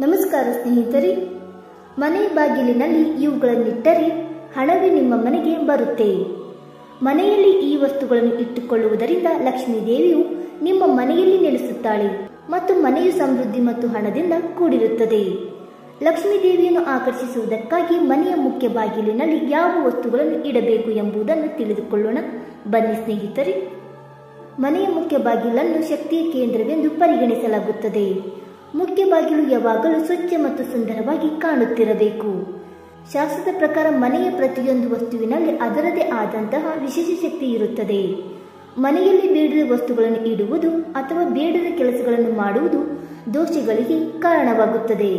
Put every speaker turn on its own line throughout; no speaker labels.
ನಮಸ್ಕಾರ ಸ್ನೇಹಿತರೆ, ಮನೆ ಬಾಗಿಲಿನಲ್ಲಿ ಇವುಗಳನ್ನಿಟ್ಟರೆ ಹಣವೇ ನಿಮ್ಮ ಮನೆಗೆ ಬರುತ್ತೆ. ಮನೆಯಲ್ಲಿ ಈ ವಸ್ತುಗಳನ್ನು ಇಟ್ಟುಕೊಳ್ಳುವುದರಿಂದ ಲಕ್ಷ್ಮೀ ದೇವಿಯು ನಿಮ್ಮ ಮನೆಯಲ್ಲಿ ನೆಲೆಸುತ್ತಾಳೆ ಮತ್ತು ಮನೆಯು ಸಮೃದ್ಧಿ ಮತ್ತು ಹಣದಿಂದ ಕೂಡಿರುತ್ತದೆ. ಲಕ್ಷ್ಮೀ ದೇವಿಯನ್ನು ಆಕರ್ಷಿಸುವುದಕ್ಕಾಗಿ ಮನೆಯ ಮುಖ್ಯ ಬಾಗಿಲಿನಲ್ಲಿ ಯಾವ ವಸ್ತುಗಳನ್ನು ಇಡಬೇಕು ಎಂಬುದನ್ನು ತಿಳಿದುಕೊಳ್ಳೋಣ ಬನ್ನಿ ಸ್ನೇಹಿತರೆ. ಮನೆಯ ಮುಖ್ಯ ಬಾಗಿಲನ್ನು ಶಕ್ತಿಯ ಕೇಂದ್ರವೆಂದು ಪರಿಗಣಿಸಲಾಗುತ್ತದೆ. ಮುಖ್ಯ ಬಾಗಿಲು ಯಾವಾಗಲೂ ಸ್ವಚ್ಛ ಮತ್ತು ಸುಂದರವಾಗಿ ಕಾಣುತ್ತಿರಬೇಕು. ಶಾಸ್ತ್ರದ ಪ್ರಕಾರ ಮನೆಯ ಪ್ರತಿಯೊಂದು ವಸ್ತುವಿನಲ್ಲಿ ಅದರದೇ ಆದಂತಹ ವಿಶೇಷ ಶಕ್ತಿ ಇರುತ್ತದೆ. ಮನೆಯಲ್ಲಿ ಬೇಡದ ವಸ್ತುಗಳನ್ನು ಇಡುವುದು ಅಥವಾ ಬೇಡದ ಕೆಲಸಗಳನ್ನು ಮಾಡುವುದು ದೋಷಗಳಿಗೆ ಕಾರಣವಾಗುತ್ತದೆ.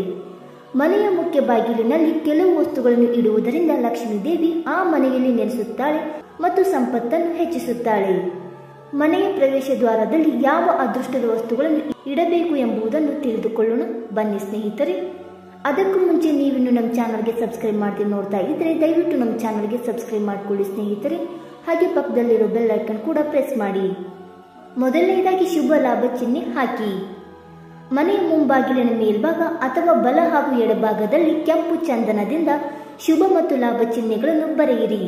ಮನೆಯ ಮುಖ್ಯ ಬಾಗಿಲಿನಲ್ಲಿ ಕೆಲವು ವಸ್ತುಗಳನ್ನು ಇಡುವುದರಿಂದ ಲಕ್ಷ್ಮೀ ದೇವಿ ಆ ಮನೆಯಲ್ಲಿ ನೆಲೆಸುತ್ತಾಳೆ ಮತ್ತು ಸಂಪತ್ತನ್ನು ಹೆಚ್ಚಿಸುತ್ತಾಳೆ. ಮನೆಯ ಪ್ರವೇಶ ದ್ವಾರದಲ್ಲಿ ಯಾವ ಅದೃಷ್ಟದ ವಸ್ತುಗಳನ್ನು ಇಡಬೇಕು ಎಂಬುದನ್ನು ತಿಳಿದುಕೊಳ್ಳೋಣ ಬನ್ನಿ ಸ್ನೇಹಿತರೆ. ಅದಕ್ಕೂ ಮುಂಚೆ ನೀವಿನ್ನು ನಮ್ಮ ಚಾನಲ್ಗೆ ಸಬ್ಸ್ಕ್ರೈಬ್ ಮಾಡದೆ ನೋಡ್ತಾ ಇದ್ರೆ ದಯವಿಟ್ಟು ನಮ್ಮ ಚಾನಲ್ಗೆ ಸಬ್ಸ್ಕ್ರೈಬ್ ಮಾಡಿಕೊಳ್ಳಿ ಸ್ನೇಹಿತರೆ. ಹಾಗೆ ಪಕ್ಕದಲ್ಲಿರೋ ಬೆಲ್ ಐಕನ್ ಕೂಡ ಪ್ರೆಸ್ ಮಾಡಿ. ಮೊದಲನೇದಾಗಿ ಶುಭ ಲಾಭ ಚಿಹ್ನೆ ಹಾಕಿ. ಮನೆಯ ಮುಂಬಾಗಿಲಿನ ಮೇಲ್ಭಾಗ ಅಥವಾ ಬಲ ಹಾಗೂ ಎಡಭಾಗದಲ್ಲಿ ಕೆಂಪು ಚಂದನದಿಂದ ಶುಭ ಮತ್ತು ಲಾಭ ಚಿಹ್ನೆಗಳನ್ನು ಬರೆಯಿರಿ.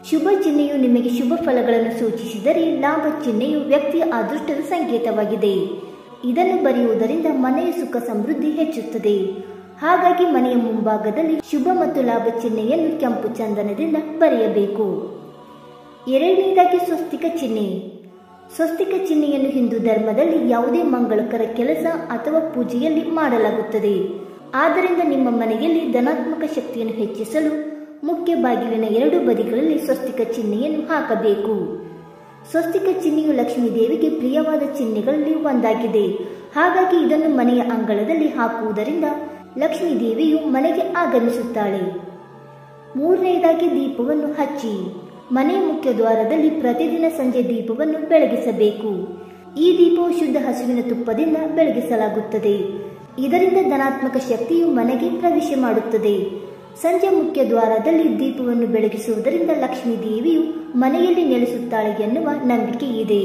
ಶುಭ ಚಿಹ್ನೆಯು ನಿಮಗೆ ಶುಭ ಫಲಗಳನ್ನು ಸೂಚಿಸಿದರೆ ಲಾಭ ಚಿಹ್ನೆಯು ವ್ಯಕ್ತಿಯ ಅದೃಷ್ಟದ ಸಂಕೇತವಾಗಿದೆ. ಇದನ್ನು ಬರೆಯುವುದರಿಂದ ಮನೆಯ ಸುಖ ಸಮೃದ್ಧಿ ಹೆಚ್ಚುತ್ತದೆ. ಹಾಗಾಗಿ ಮನೆಯ ಮುಂಭಾಗದಲ್ಲಿ ಶುಭ ಮತ್ತು ಲಾಭ ಚಿಹ್ನೆಯನ್ನು ಕೆಂಪು ಚಂದನದಿಂದ ಬರೆಯಬೇಕು. ಎರಡನೇದಾಗಿ ಸ್ವಸ್ತಿಕ ಚಿಹ್ನೆ. ಸ್ವಸ್ತಿಕ ಚಿಹ್ನೆಯನ್ನು ಹಿಂದೂ ಧರ್ಮದಲ್ಲಿ ಯಾವುದೇ ಮಂಗಳಕರ ಕೆಲಸ ಅಥವಾ ಪೂಜೆಯಲ್ಲಿ ಮಾಡಲಾಗುತ್ತದೆ. ಆದ್ದರಿಂದ ನಿಮ್ಮ ಮನೆಯಲ್ಲಿ ಧನಾತ್ಮಕ ಶಕ್ತಿಯನ್ನು ಹೆಚ್ಚಿಸಲು ಮುಖ್ಯ ಬಾಗಿಲಿನ ಎರಡು ಬದಿಗಳಲ್ಲಿ ಸ್ವಸ್ತಿಕ ಚಿಹ್ನೆಯನ್ನು ಹಾಕಬೇಕು. ಸ್ವಸ್ತಿಕ ಚಿಹ್ನೆಯು ಲಕ್ಷ್ಮೀ ದೇವಿಗೆ ಪ್ರಿಯವಾದ ಚಿಹ್ನೆಗಳಲ್ಲಿ ಒಂದಾಗಿದೆ. ಹಾಗಾಗಿ ಇದನ್ನು ಮನೆಯ ಅಂಗಳದಲ್ಲಿ ಹಾಕುವುದರಿಂದ ಲಕ್ಷ್ಮೀ ದೇವಿಯು ಮನೆಗೆ ಆಗಮಿಸುತ್ತಾಳೆ. ಮೂರನೆಯದಾಗಿ ದೀಪವನ್ನು ಹಚ್ಚಿ. ಮನೆಯ ಮುಖ್ಯ ದ್ವಾರದಲ್ಲಿ ಪ್ರತಿದಿನ ಸಂಜೆ ದೀಪವನ್ನು ಬೆಳಗಿಸಬೇಕು. ಈ ದೀಪವು ಶುದ್ಧ ಹಸುವಿನ ತುಪ್ಪದಿಂದ ಬೆಳಗಿಸಲಾಗುತ್ತದೆ. ಇದರಿಂದ ಧನಾತ್ಮಕ ಶಕ್ತಿಯು ಮನೆಗೆ ಪ್ರವೇಶ ಮಾಡುತ್ತದೆ. ಸಂಜೆ ಮುಖ್ಯ ದ್ವಾರದಲ್ಲಿ ದೀಪವನ್ನು ಬೆಳಗಿಸುವುದರಿಂದ ಲಕ್ಷ್ಮೀ ದೇವಿಯು ಮನೆಯಲ್ಲಿ ನೆಲೆಸುತ್ತಾಳೆ ಎನ್ನುವ ನಂಬಿಕೆ ಇದೆ.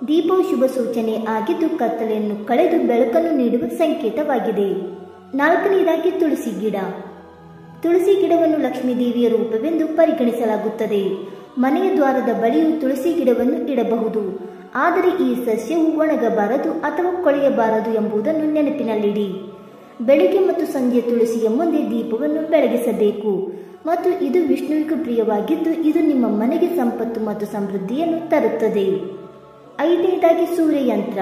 ದೀಪವು ಶುಭ ಸೂಚನೆ ಆಗಿದ್ದು ಕತ್ತಲೆಯನ್ನು ಕಳೆದು ಬೆಳಕನ್ನು ನೀಡುವ ಸಂಕೇತವಾಗಿದೆ. ನಾಲ್ಕನೆಯದಾಗಿ ತುಳಸಿ ಗಿಡ. ತುಳಸಿ ಗಿಡವನ್ನು ಲಕ್ಷ್ಮೀ ದೇವಿಯ ರೂಪವೆಂದು ಪರಿಗಣಿಸಲಾಗುತ್ತದೆ. ಮನೆಯ ದ್ವಾರದ ಬಳಿಯೂ ತುಳಸಿ ಗಿಡವನ್ನು ಇಡಬಹುದು. ಆದರೆ ಈ ಸಸ್ಯವು ಒಣಗಬಾರದು ಅಥವಾ ಕೊಳೆಯಬಾರದು ಎಂಬುದನ್ನು ನೆನಪಿನಲ್ಲಿಡಿ. ಬೆಳಿಗ್ಗೆ ಮತ್ತು ಸಂಜೆ ತುಳಸಿಯ ಮುಂದೆ ದೀಪವನ್ನು ಬೆಳಗಿಸಬೇಕು ಮತ್ತು ಇದು ವಿಷ್ಣುವಿಗೆ ಪ್ರಿಯವಾಗಿದ್ದು ಇದು ನಿಮ್ಮ ಮನೆಗೆ ಸಂಪತ್ತು ಮತ್ತು ಸಮೃದ್ಧಿಯನ್ನು ತರುತ್ತದೆ. ಐದನೇದಾಗಿ ಸೂರ್ಯಯಂತ್ರ.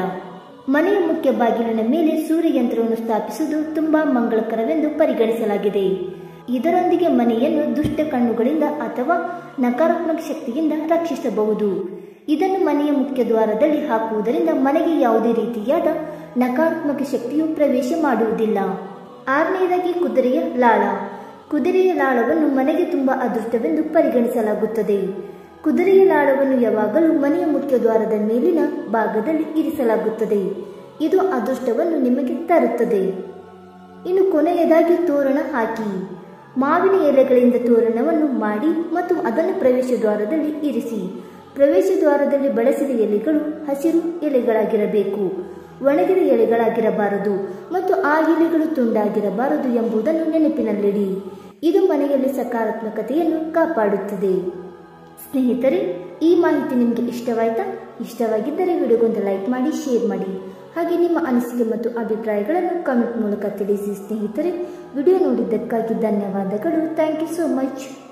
ಮನೆಯ ಮುಖ್ಯ ಬಾಗಿಲಿನ ಮೇಲೆ ಸೂರ್ಯಯಂತ್ರವನ್ನು ಸ್ಥಾಪಿಸುವುದು ತುಂಬಾ ಮಂಗಳಕರವೆಂದು ಪರಿಗಣಿಸಲಾಗಿದೆ. ಇದರೊಂದಿಗೆ ಮನೆಯನ್ನು ದುಷ್ಟ ಕಣ್ಣುಗಳಿಂದ ಅಥವಾ ನಕಾರಾತ್ಮಕ ಶಕ್ತಿಯಿಂದ ರಕ್ಷಿಸಬಹುದು. ಇದನ್ನು ಮನೆಯ ಮುಖ್ಯ ದ್ವಾರದಲ್ಲಿ ಹಾಕುವುದರಿಂದ ಮನೆಗೆ ಯಾವುದೇ ರೀತಿಯಾದ ನಕಾರಾತ್ಮಕ ಶಕ್ತಿಯು ಪ್ರವೇಶ ಮಾಡುವುದಿಲ್ಲ. ಆರನೆಯದಾಗಿ ಕುದುರೆಯ ಲಾಳ. ಕುದುರೆಯ ಲಾಳವನ್ನು ಮನೆಗೆ ತುಂಬಾ ಅದೃಷ್ಟವೆಂದು ಪರಿಗಣಿಸಲಾಗುತ್ತದೆ. ಕುದುರೆಯ ಲಾಳವನ್ನು ಯಾವಾಗಲೂ ಮನೆಯ ಮುಖ್ಯ ದ್ವಾರದ ಮೇಲಿನ ಭಾಗದಲ್ಲಿ ಇರಿಸಲಾಗುತ್ತದೆ. ಇದು ಅದೃಷ್ಟವನ್ನು ನಿಮಗೆ ತರುತ್ತದೆ. ಇನ್ನು ಕೊನೆಯದಾಗಿ ತೋರಣ ಹಾಕಿ. ಮಾವಿನ ಎಲೆಗಳಿಂದ ತೋರಣವನ್ನು ಮಾಡಿ ಮತ್ತು ಅದನ್ನು ಪ್ರವೇಶ ದ್ವಾರದಲ್ಲಿ ಇರಿಸಿ. ಪ್ರವೇಶ ದ್ವಾರದಲ್ಲಿ ಬಳಸಿದ ಎಲೆಗಳು ಹಸಿರು ಎಲೆಗಳಾಗಿರಬೇಕು, ಒಣಗಿದ ಎಲೆಗಳಾಗಿರಬಾರದು ಮತ್ತು ಆ ಎಲೆಗಳು ತುಂಡಾಗಿರಬಾರದು ಎಂಬುದನ್ನು ನೆನಪಿನಲ್ಲಿಡಿ. ಇದು ಮನೆಯಲ್ಲಿ ಸಕಾರಾತ್ಮಕತೆಯನ್ನು ಕಾಪಾಡುತ್ತದೆ. ಸ್ನೇಹಿತರೆ, ಈ ಮಾಹಿತಿ ನಿಮಗೆ ಇಷ್ಟವಾಯ್ತಾ? ಇಷ್ಟವಾಗಿದ್ದರೆ ವಿಡಿಯೋಗೊಂದು ಲೈಕ್ ಮಾಡಿ, ಶೇರ್ ಮಾಡಿ. ಹಾಗೆ ನಿಮ್ಮ ಅನಿಸಿಕೆ ಮತ್ತು ಅಭಿಪ್ರಾಯಗಳನ್ನು ಕಮೆಂಟ್ ಮೂಲಕ ತಿಳಿಸಿ ಸ್ನೇಹಿತರೆ. ವಿಡಿಯೋ ನೋಡಿದ್ದಕ್ಕಾಗಿ ಧನ್ಯವಾದಗಳು. Thank you so much.